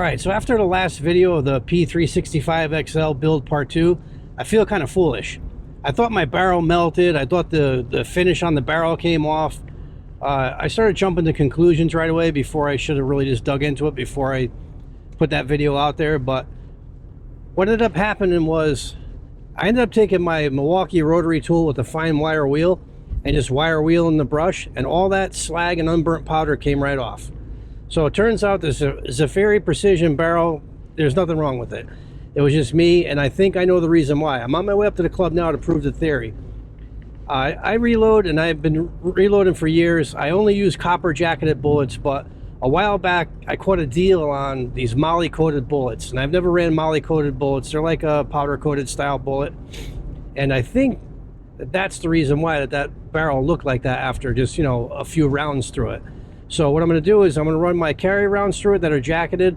All right, so after the last video of the P365xl build part 2, I feel kind of foolish. I thought my barrel melted. I thought the finish on the barrel came off. I started jumping to conclusions right away before I should have really just dug into it before I put that video out there. But what ended up happening was I ended up taking my Milwaukee rotary tool with a fine wire wheel and just wire wheeling the brush, and all that slag and unburnt powder came right off. So it turns out this Zaffiri precision barrel, there's nothing wrong with it. It was just me, and I think I know the reason why. I'm on my way up to the club now to prove the theory. I reload, and I've been reloading for years. I only use copper jacketed bullets, but a while back I caught a deal on these moly coated bullets, and I've never ran moly coated bullets. They're like a powder coated style bullet, and I think that's the reason why that barrel looked like that after just, you know, a few rounds through it. So what I'm going to do is I'm going to run my carry rounds through it that are jacketed.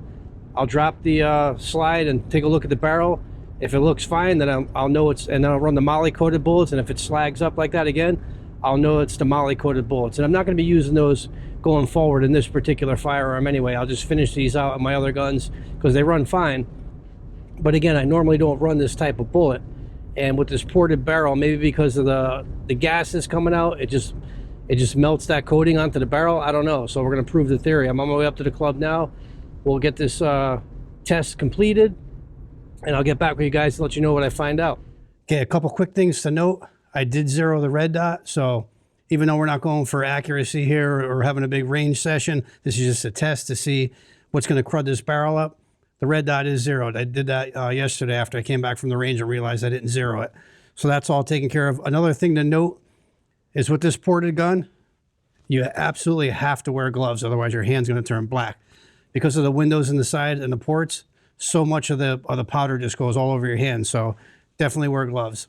I'll drop the slide and take a look at the barrel. If it looks fine, then I'll know it's, and then I'll run the moly coated bullets, and if it slags up like that again, I'll know it's the moly coated bullets. And I'm not going to be using those going forward in this particular firearm anyway. I'll just finish these out on my other guns because they run fine. But again, I normally don't run this type of bullet. And with this ported barrel, maybe because of the gases coming out, it just melts that coating onto the barrel. I don't know. So we're going to prove the theory. I'm on my way up to the club now. We'll get this test completed, and I'll get back with you guys to let you know what I find out. Okay, a couple quick things to note. I did zero the red dot, so even though we're not going for accuracy here or having a big range session, this is just a test to see what's going to crud this barrel up. The red dot is zeroed. I did that yesterday after I came back from the range and realized I didn't zero it. So that's all taken care of. Another thing to note is with this ported gun, you absolutely have to wear gloves, otherwise your hand's going to turn black. Because of the windows in the side and the ports, so much of the powder just goes all over your hand. So definitely wear gloves.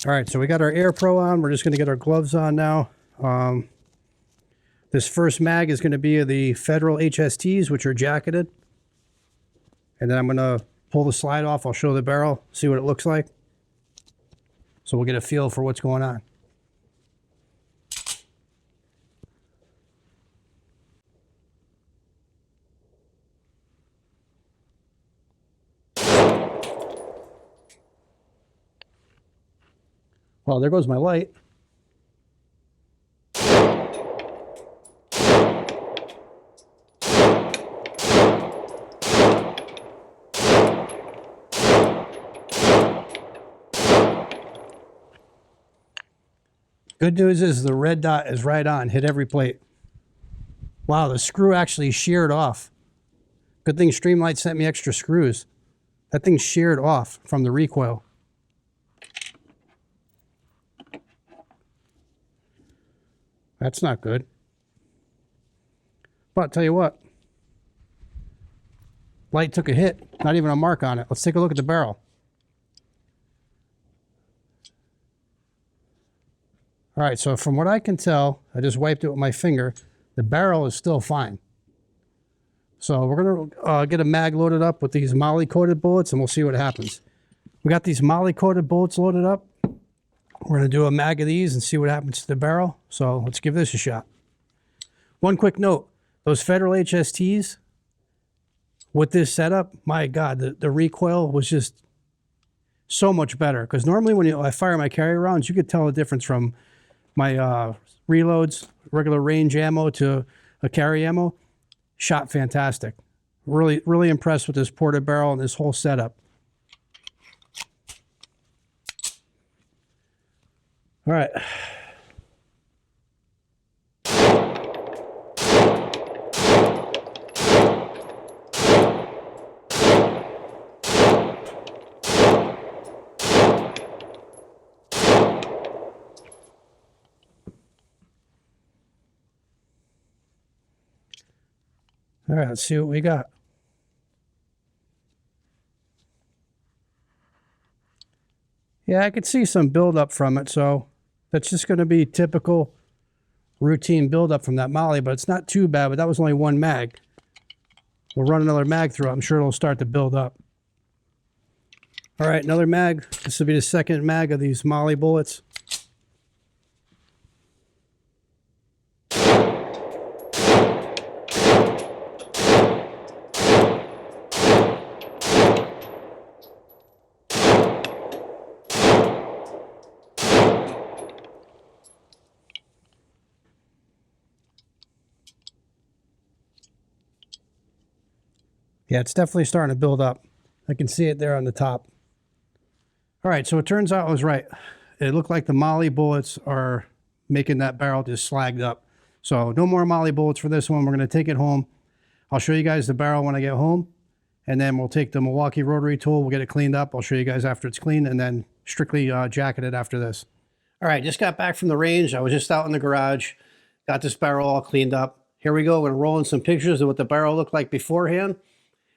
All right, so we got our Air Pro on. We're just going to get our gloves on now. This first mag is going to be the Federal HSTs, which are jacketed. And then I'm going to pull the slide off. I'll show the barrel, see what it looks like. So we'll get a feel for what's going on. Well, there goes my light. Good news is the red dot is right on, hit every plate. Wow, the screw actually sheared off. Good thing Streamlight sent me extra screws. That thing sheared off from the recoil. That's not good. But I'll tell you what, light took a hit, not even a mark on it. Let's take a look at the barrel. All right, so from what I can tell, I just wiped it with my finger, the barrel is still fine. So we're gonna get a mag loaded up with these moly coated bullets and we'll see what happens. We got these moly coated bullets loaded up. We're going to do a mag of these and see what happens to the barrel. So let's give this a shot. One quick note, those Federal HSTs, with this setup, my God, the recoil was just so much better. Because normally when I fire my carry rounds, you could tell the difference from my reloads, regular range ammo to a carry ammo. Shot fantastic. Really, really impressed with this ported barrel and this whole setup. All right. All right, let's see what we got. Yeah, I could see some buildup from it, so that's just going to be typical routine buildup from that moly, but it's not too bad, but that was only one mag. We'll run another mag through it. I'm sure it'll start to build up. All right, another mag. This will be the second mag of these moly bullets. Yeah, it's definitely starting to build up. I can see it there on the top. All right, so it turns out I was right. It looked like the Molly bullets are making that barrel just slagged up. So no more Molly bullets for this one. We're going to take it home. I'll show you guys the barrel when I get home. And then we'll take the Milwaukee rotary tool. We'll get it cleaned up. I'll show you guys after it's clean, and then strictly jacket it after this. All right, just got back from the range. I was just out in the garage. Got this barrel all cleaned up. Here we go. We're going to roll in some pictures of what the barrel looked like beforehand.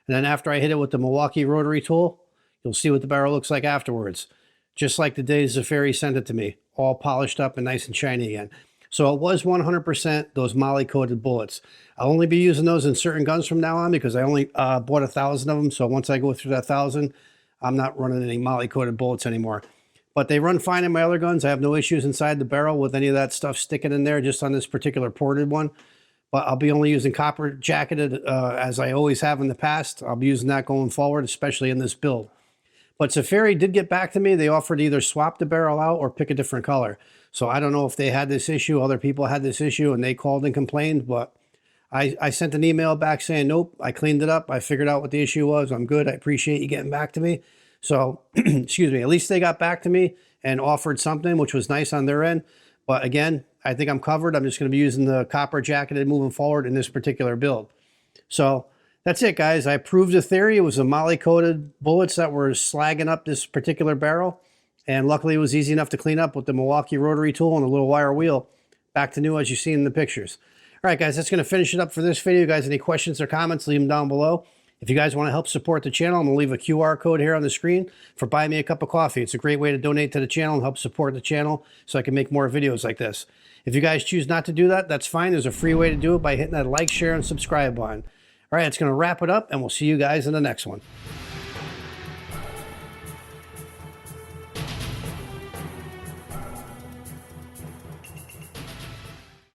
And then after I hit it with the Milwaukee rotary tool, you'll see what the barrel looks like afterwards. Just like the day Zaffiri sent it to me, all polished up and nice and shiny again. So it was 100% those Molly coated bullets. I'll only be using those in certain guns from now on because I only bought 1,000 of them. So once I go through that 1,000, I'm not running any Molly coated bullets anymore. But they run fine in my other guns. I have no issues inside the barrel with any of that stuff sticking in there, just on this particular ported one. But I'll be only using copper jacketed as I always have in the past. I'll be using that going forward, especially in this build. But Zaffiri did get back to me. They offered to either swap the barrel out or pick a different color. So I don't know if they had this issue, other people had this issue, and they called and complained. But I sent an email back saying, nope, I cleaned it up. I figured out what the issue was. I'm good. I appreciate you getting back to me. So, excuse me, at least they got back to me and offered something, which was nice on their end. But again, I think I'm covered. I'm just going to be using the copper jacketed moving forward in this particular build. So that's it, guys. I proved the theory. It was the Molly coated bullets that were slagging up this particular barrel. And luckily it was easy enough to clean up with the Milwaukee rotary tool and a little wire wheel. Back to new as you see in the pictures. All right, guys, that's going to finish it up for this video. You guys, any questions or comments, leave them down below. If you guys want to help support the channel, I'm going to leave a QR code here on the screen for Buy Me a Cup of Coffee. It's a great way to donate to the channel and help support the channel so I can make more videos like this. If you guys choose not to do that, that's fine. There's a free way to do it by hitting that like, share, and subscribe button. All right, it's going to wrap it up, and we'll see you guys in the next one.